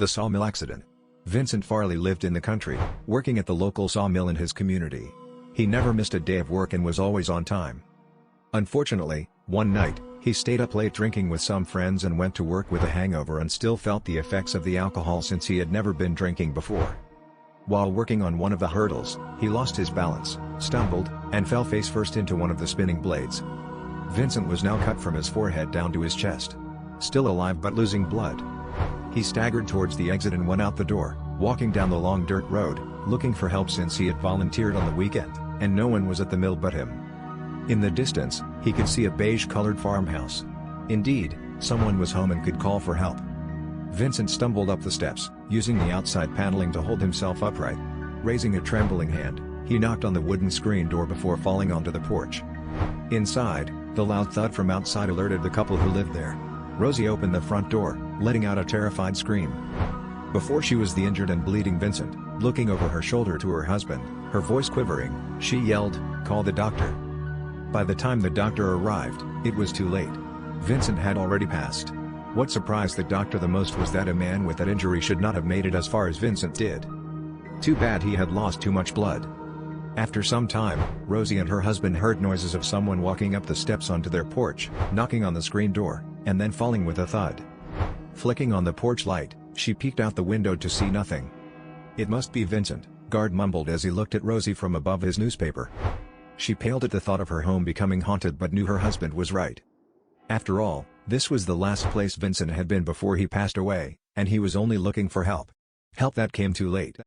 The sawmill accident. Vincent Farley lived in the country, working at the local sawmill in his community. He never missed a day of work and was always on time. Unfortunately, one night, he stayed up late drinking with some friends and went to work with a hangover and still felt the effects of the alcohol since he had never been drinking before. While working on one of the hurdles, he lost his balance, stumbled, and fell face first into one of the spinning blades. Vincent was now cut from his forehead down to his chest. Still alive but losing blood. He staggered towards the exit and went out the door, walking down the long dirt road, looking for help since he had volunteered on the weekend, and no one was at the mill but him. In the distance, he could see a beige-colored farmhouse. Indeed, someone was home and could call for help. Vincent stumbled up the steps, using the outside paneling to hold himself upright. Raising a trembling hand, he knocked on the wooden screen door before falling onto the porch. Inside, the loud thud from outside alerted the couple who lived there. Rosie opened the front door, letting out a terrified scream. Before she was the injured and bleeding Vincent, looking over her shoulder to her husband, her voice quivering, she yelled, "Call the doctor." By the time the doctor arrived, it was too late. Vincent had already passed. What surprised the doctor the most was that a man with that injury should not have made it as far as Vincent did. Too bad he had lost too much blood. After some time, Rosie and her husband heard noises of someone walking up the steps onto their porch, knocking on the screen door, and then falling with a thud. Flicking on the porch light, she peeked out the window to see nothing. "It must be Vincent," Guard mumbled as he looked at Rosie from above his newspaper. She paled at the thought of her home becoming haunted but knew her husband was right. After all, this was the last place Vincent had been before he passed away, and he was only looking for help. Help that came too late.